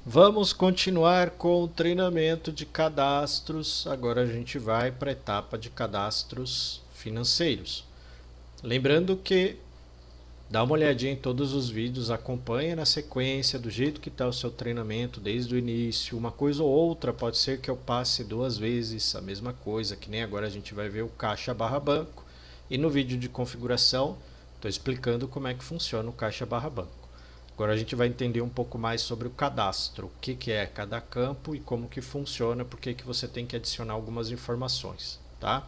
Vamos continuar com o treinamento de cadastros. Agora a gente vai para a etapa de cadastros financeiros. Lembrando que dá uma olhadinha em todos os vídeos, acompanha na sequência, do jeito que está o seu treinamento desde o início. Uma coisa ou outra pode ser que eu passe duas vezes a mesma coisa, que nem agora a gente vai ver o caixa barra banco. E no vídeo de configuração estou explicando como é que funciona o caixa barra banco. Agora a gente vai entender um pouco mais sobre o cadastro, o que é cada campo e como que funciona, porque que você tem que adicionar algumas informações, tá?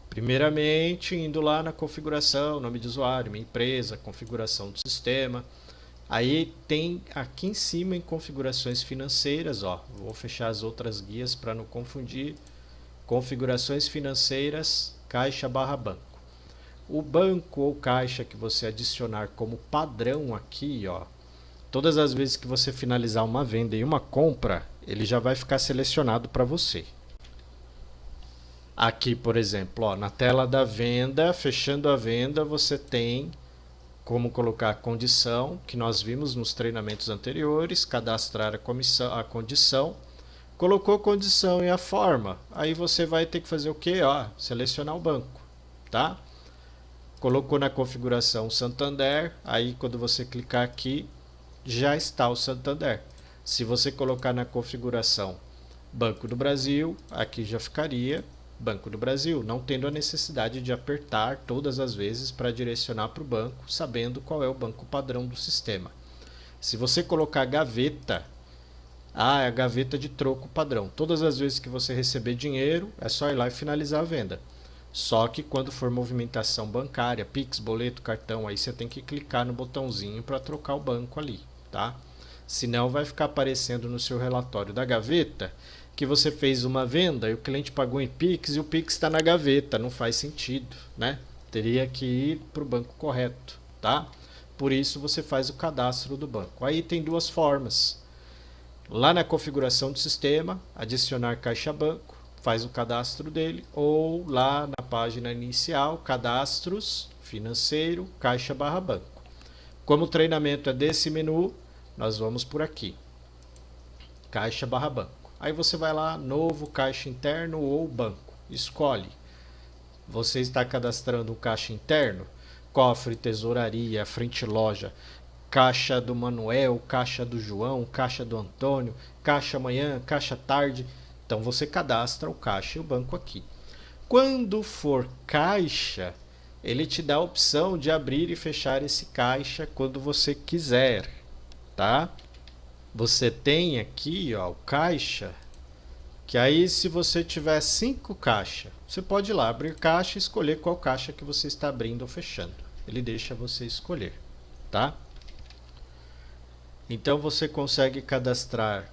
Primeiramente, indo lá na configuração, nome de usuário, minha empresa, configuração do sistema. Aí tem aqui em cima em configurações financeiras, ó, vou fechar as outras guias para não confundir. Configurações financeiras, caixa barra banco. O banco ou caixa que você adicionar como padrão aqui, ó, todas as vezes que você finalizar uma venda e uma compra, ele já vai ficar selecionado para você. Aqui, por exemplo, ó, na tela da venda, fechando a venda, você tem como colocar a condição, que nós vimos nos treinamentos anteriores, cadastrar a condição. Colocou condição e a forma, aí você vai ter que fazer o quê? Ó, selecionar o banco, tá? Colocou na configuração Santander, aí quando você clicar aqui, já está o Santander. Se você colocar na configuração Banco do Brasil, aqui já ficaria Banco do Brasil, não tendo a necessidade de apertar todas as vezes para direcionar para o banco, sabendo qual é o banco padrão do sistema. Se você colocar gaveta, é a gaveta de troco padrão. Todas as vezes que você receber dinheiro, é só ir lá e finalizar a venda. Só que quando for movimentação bancária, Pix, boleto, cartão, aí você tem que clicar no botãozinho para trocar o banco ali, tá? Senão vai ficar aparecendo no seu relatório da gaveta que você fez uma venda e o cliente pagou em Pix e o Pix está na gaveta. Não faz sentido, né? Teria que ir para o banco correto, tá? Por isso você faz o cadastro do banco. Aí tem duas formas. Lá na configuração do sistema, adicionar caixa banco, faz o cadastro dele, ou lá na página inicial, cadastros, financeiro, caixa barra banco. Como o treinamento é desse menu, nós vamos por aqui, caixa barra banco. Aí você vai lá, novo caixa interno ou banco, escolhe. Você está cadastrando um caixa interno, cofre, tesouraria, frente loja, caixa do Manuel, caixa do João, caixa do Antônio, caixa manhã, caixa tarde. Então você cadastra o caixa e o banco aqui. Quando for caixa, ele te dá a opção de abrir e fechar esse caixa quando você quiser, tá? Você tem aqui, ó, o caixa, que aí se você tiver 5 caixas, você pode ir lá abrir caixa e escolher qual caixa que você está abrindo ou fechando. Ele deixa você escolher, tá? Então você consegue cadastrar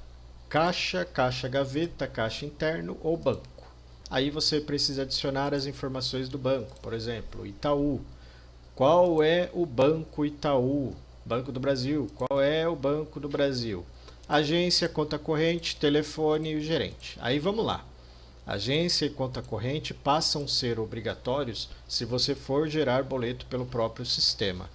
caixa, caixa gaveta, caixa interno ou banco. Aí você precisa adicionar as informações do banco, por exemplo, Itaú. Qual é o Banco Itaú? Banco do Brasil. Qual é o Banco do Brasil? Agência, conta corrente, telefone e o gerente. Aí vamos lá. Agência e conta corrente passam a ser obrigatórios se você for gerar boleto pelo próprio sistema.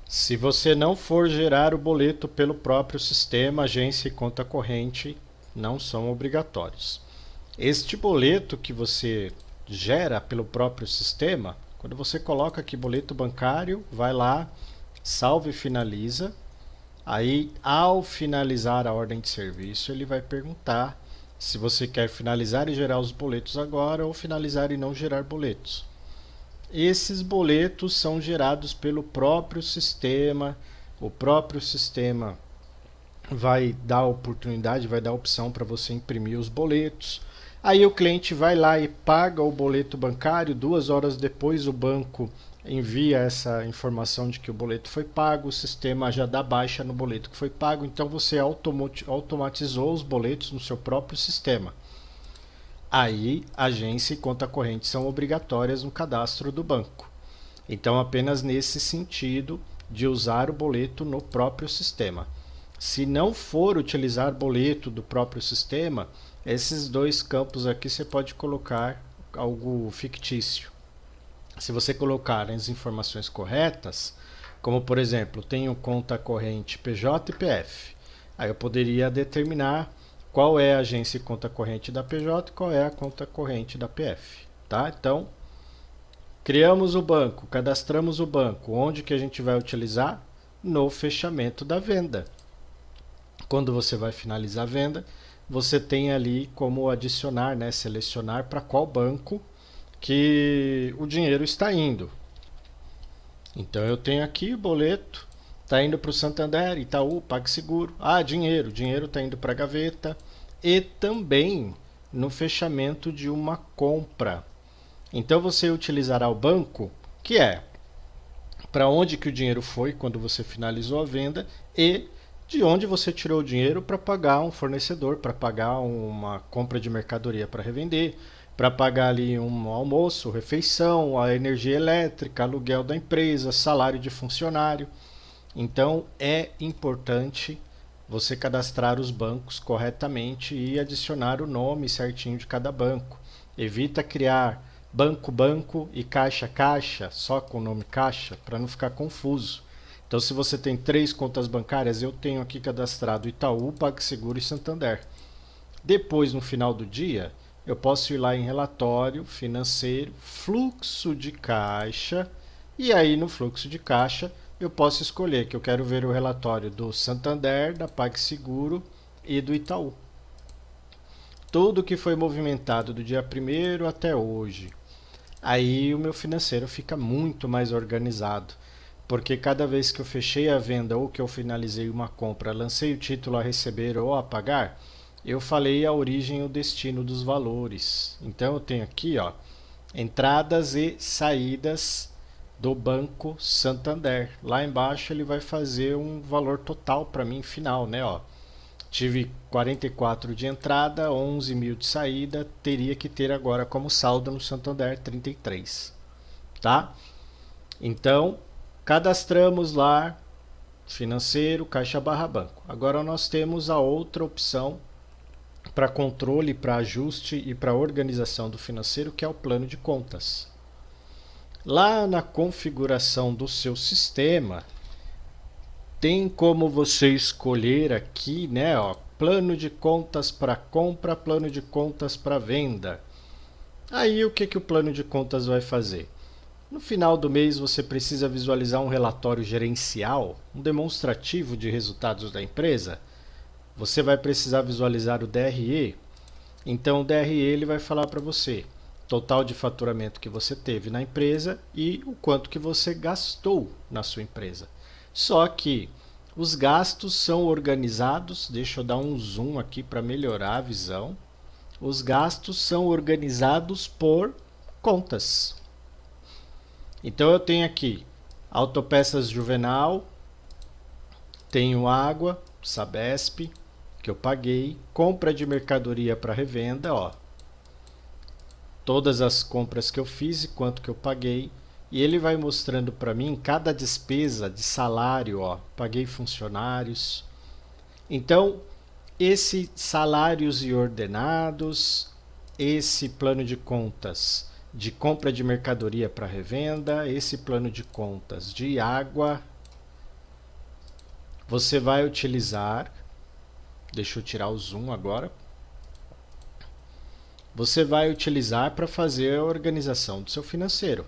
Se você não for gerar o boleto pelo próprio sistema, agência e conta corrente não são obrigatórios. Este boleto que você gera pelo próprio sistema, quando você coloca aqui boleto bancário, vai lá, salve e finaliza. Aí, ao finalizar a ordem de serviço, ele vai perguntar se você quer finalizar e gerar os boletos agora ou finalizar e não gerar boletos. Esses boletos são gerados pelo próprio sistema. O próprio sistema vai dar a oportunidade, vai dar a opção para você imprimir os boletos. Aí o cliente vai lá e paga o boleto bancário. 2 horas depois o banco envia essa informação de que o boleto foi pago. O sistema já dá baixa no boleto que foi pago. Então você automatizou os boletos no seu próprio sistema. Aí, agência e conta corrente são obrigatórias no cadastro do banco. Então, apenas nesse sentido de usar o boleto no próprio sistema. Se não for utilizar boleto do próprio sistema, esses dois campos aqui você pode colocar algo fictício. Se você colocar as informações corretas, como por exemplo, tenho conta corrente PJ e PF, Aí eu poderia determinar qual é a agência e conta corrente da PJ e qual é a conta corrente da PF. Tá? Então, criamos o banco, cadastramos o banco. Onde que a gente vai utilizar? No fechamento da venda. Quando você vai finalizar a venda, você tem ali como adicionar, né, selecionar para qual banco que o dinheiro está indo. Então eu tenho aqui o boleto, está indo para o Santander, Itaú, PagSeguro. Dinheiro está indo para a gaveta. E também no fechamento de uma compra. Então você utilizará o banco, que é para onde que o dinheiro foi quando você finalizou a venda e de onde você tirou o dinheiro para pagar um fornecedor, para pagar uma compra de mercadoria para revender, para pagar ali um almoço, refeição, a energia elétrica, aluguel da empresa, salário de funcionário. Então é importante você cadastrar os bancos corretamente e adicionar o nome certinho de cada banco. Evita criar banco e caixa só com o nome caixa para não ficar confuso. Então, se você tem 3 contas bancárias, eu tenho aqui cadastrado Itaú, PagSeguro e Santander. Depois, no final do dia, eu posso ir lá em relatório financeiro, fluxo de caixa, e aí no fluxo de caixa eu posso escolher que eu quero ver o relatório do Santander, da PagSeguro e do Itaú. Tudo que foi movimentado do dia 1º até hoje. Aí o meu financeiro fica muito mais organizado. Porque cada vez que eu fechei a venda ou que eu finalizei uma compra, lancei o título a receber ou a pagar, eu falei a origem e o destino dos valores. Então eu tenho aqui, ó, entradas e saídas do Banco Santander. Lá embaixo ele vai fazer um valor total para mim final, né, ó. Tive 44 de entrada, 11 mil de saída, teria que ter agora como saldo no Santander 33, tá? Então, cadastramos lá financeiro, caixa barra banco. Agora nós temos a outra opção para controle, para ajuste e para organização do financeiro, que é o plano de contas. Lá na configuração do seu sistema, tem como você escolher aqui, né, ó, plano de contas para compra, plano de contas para venda. Aí o que o plano de contas vai fazer? No final do mês você precisa visualizar um relatório gerencial, um demonstrativo de resultados da empresa. Você vai precisar visualizar o DRE. Então o DRE ele vai falar para você total de faturamento que você teve na empresa e o quanto que você gastou na sua empresa. Só que os gastos são organizados, deixa eu dar um zoom aqui para melhorar a visão. Os gastos são organizados por contas. Então eu tenho aqui autopeças Juvenal, tenho água, Sabesp, que eu paguei, compra de mercadoria para revenda, ó. Todas as compras que eu fiz e quanto que eu paguei. E ele vai mostrando para mim cada despesa de salário, ó. Paguei funcionários. Então, esse salários e ordenados, esse plano de contas de compra de mercadoria para revenda, esse plano de contas de água, você vai utilizar, deixa eu tirar o zoom agora, você vai utilizar para fazer a organização do seu financeiro.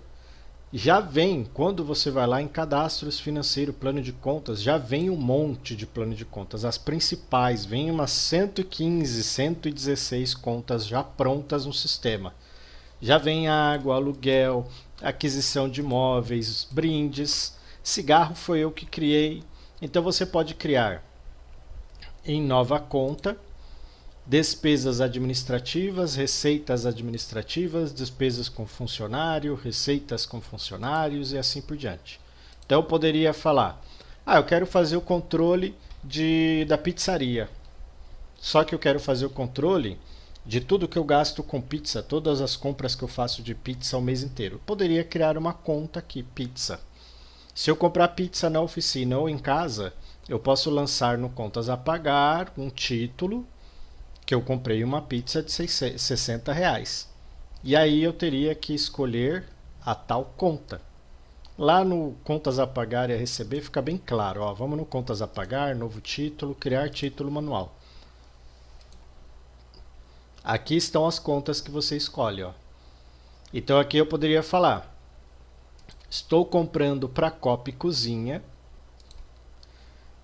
Já vem, quando você vai lá em cadastros financeiro, plano de contas, já vem um monte de plano de contas, as principais, vem umas 115, 116 contas já prontas no sistema. Já vem água, aluguel, aquisição de imóveis, brindes, cigarro foi eu que criei. Então você pode criar em nova conta, despesas administrativas, receitas administrativas, despesas com funcionário, receitas com funcionários e assim por diante. Então eu poderia falar, eu quero fazer o controle da pizzaria. Só que eu quero fazer o controle de tudo que eu gasto com pizza, todas as compras que eu faço de pizza o mês inteiro. Eu poderia criar uma conta aqui, pizza. Se eu comprar pizza na oficina ou em casa, eu posso lançar no Contas a Pagar um título que eu comprei uma pizza de R$60. E aí eu teria que escolher a tal conta. Lá no contas a pagar e a receber fica bem claro. Ó, vamos no contas a pagar, novo título, criar título manual. Aqui estão as contas que você escolhe. Ó. Então aqui eu poderia falar, estou comprando para Copa e Cozinha.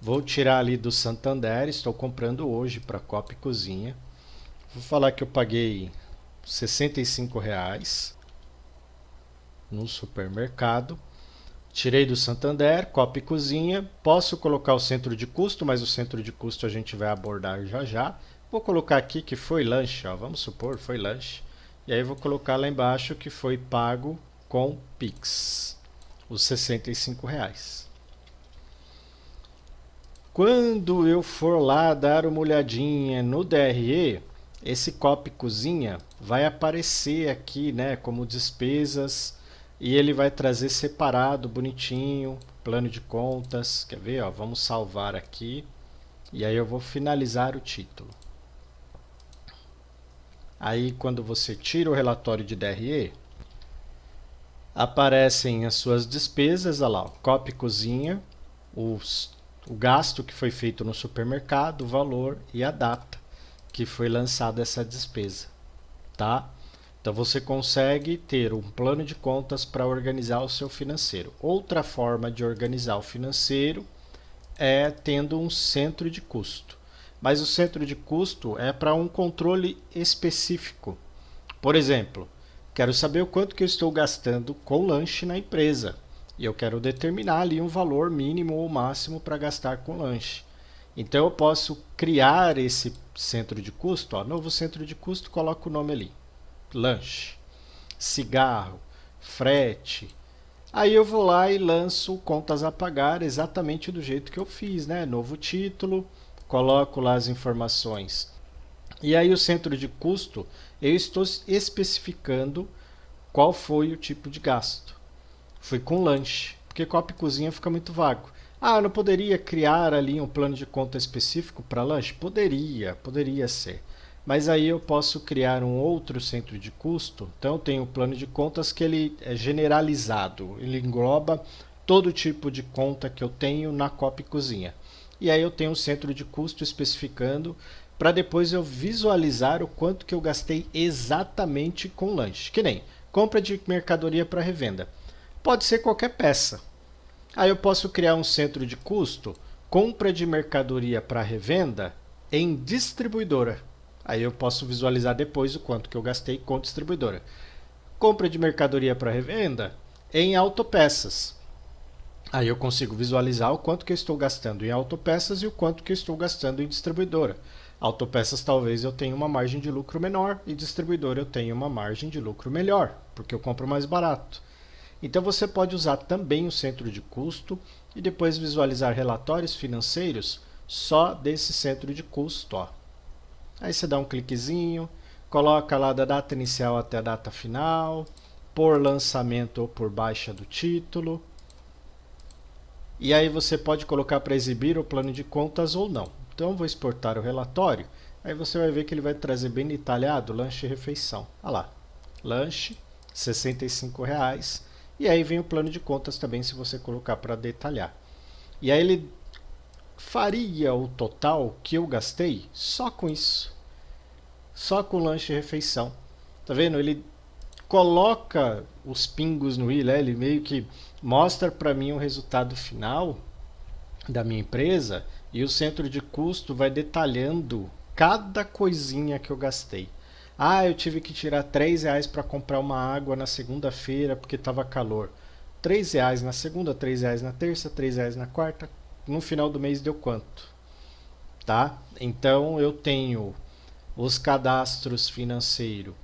Vou tirar ali do Santander, estou comprando hoje para Copa e Cozinha. Vou falar que eu paguei R$ 65 no supermercado. Tirei do Santander, Copa e Cozinha. Posso colocar o centro de custo, mas o centro de custo a gente vai abordar já já. Vou colocar aqui que foi lanche, ó, vamos supor, foi lanche. E aí vou colocar lá embaixo que foi pago com Pix, os R$ 65. Quando eu for lá dar uma olhadinha no DRE, esse Copa e Cozinha vai aparecer aqui, né, como despesas, e ele vai trazer separado, bonitinho, plano de contas. Quer ver? Ó, vamos salvar aqui, e aí eu vou finalizar o título. Aí quando você tira o relatório de DRE, aparecem as suas despesas, olha lá, Copa e Cozinha, o gasto que foi feito no supermercado, o valor e a data que foi lançada essa despesa, tá? Então você consegue ter um plano de contas para organizar o seu financeiro. Outra forma de organizar o financeiro é tendo um centro de custo. Mas o centro de custo é para um controle específico. Por exemplo, quero saber o quanto que eu estou gastando com lanche na empresa. E eu quero determinar ali um valor mínimo ou máximo para gastar com lanche. Então eu posso criar esse centro de custo, ó, novo centro de custo, coloco o nome ali. Lanche, cigarro, frete. Aí eu vou lá e lanço contas a pagar exatamente do jeito que eu fiz, né? Novo título, coloco lá as informações. E aí o centro de custo, eu estou especificando qual foi o tipo de gasto. Fui com lanche, porque Copa e Cozinha fica muito vago. Ah, eu não poderia criar ali um plano de conta específico para lanche? Poderia ser. Mas aí eu posso criar um outro centro de custo. Então eu tenho um plano de contas que ele é generalizado. Ele engloba todo tipo de conta que eu tenho na Copa e Cozinha. E aí eu tenho um centro de custo especificando para depois eu visualizar o quanto que eu gastei exatamente com lanche. Que nem compra de mercadoria para revenda. Pode ser qualquer peça. Aí eu posso criar um centro de custo, compra de mercadoria para revenda em distribuidora. Aí eu posso visualizar depois o quanto que eu gastei com distribuidora. Compra de mercadoria para revenda em autopeças. Aí eu consigo visualizar o quanto que eu estou gastando em autopeças e o quanto que eu estou gastando em distribuidora. Autopeças talvez eu tenha uma margem de lucro menor e distribuidora eu tenha uma margem de lucro melhor, porque eu compro mais barato. Então você pode usar também o centro de custo e depois visualizar relatórios financeiros só desse centro de custo. Ó. Aí você dá um cliquezinho, coloca lá da data inicial até a data final, por lançamento ou por baixa do título. E aí você pode colocar para exibir o plano de contas ou não. Então vou exportar o relatório, aí você vai ver que ele vai trazer bem detalhado lanche e refeição. Olha lá, lanche, R$ 65. E aí vem o plano de contas também, se você colocar para detalhar. E aí ele faria o total que eu gastei só com isso. Só com lanche e refeição. Tá vendo? Ele coloca os pingos no i, né? Ele meio que mostra para mim o resultado final da minha empresa e o centro de custo vai detalhando cada coisinha que eu gastei. Ah, eu tive que tirar R$ 3 para comprar uma água na segunda-feira porque estava calor. R$ 3 na segunda, R$ 3 na terça, R$ 3 na quarta. No final do mês deu quanto? Tá? Então eu tenho os cadastros financeiros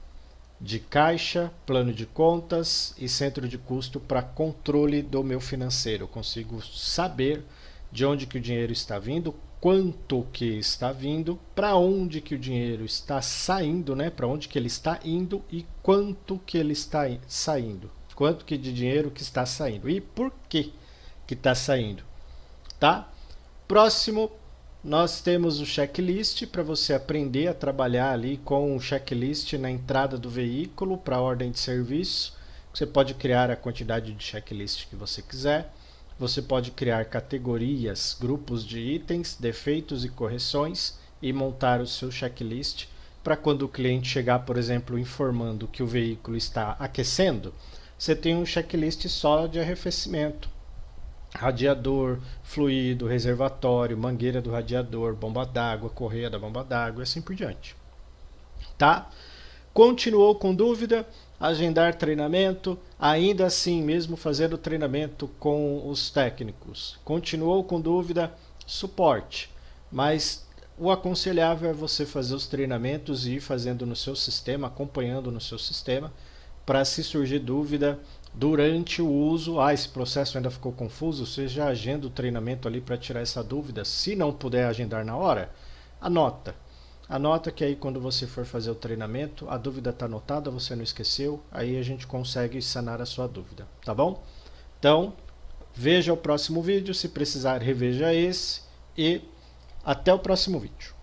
de caixa, plano de contas e centro de custo para controle do meu financeiro. Eu consigo saber de onde que o dinheiro está vindo, quanto que está vindo, para onde que o dinheiro está saindo, né? Para onde que ele está indo e quanto que ele está saindo. Quanto que de dinheiro que está saindo e por que está saindo, tá? Próximo, nós temos o checklist para você aprender a trabalhar ali com o checklist na entrada do veículo para a ordem de serviço. Você pode criar a quantidade de checklist que você quiser. Você pode criar categorias, grupos de itens, defeitos e correções e montar o seu checklist para quando o cliente chegar, por exemplo, informando que o veículo está aquecendo, você tem um checklist só de arrefecimento. Radiador, fluido, reservatório, mangueira do radiador, bomba d'água, correia da bomba d'água e assim por diante. Tá? Continuou com dúvida? Agendar treinamento, ainda assim mesmo fazer o treinamento com os técnicos. Continuou com dúvida? Suporte. Mas o aconselhável é você fazer os treinamentos e ir fazendo no seu sistema, acompanhando no seu sistema, para se surgir dúvida durante o uso, esse processo ainda ficou confuso, você já agenda o treinamento ali para tirar essa dúvida. Se não puder agendar na hora, anota. Anota que aí quando você for fazer o treinamento, a dúvida está anotada, você não esqueceu, aí a gente consegue sanar a sua dúvida, tá bom? Então, veja o próximo vídeo, se precisar reveja esse e até o próximo vídeo.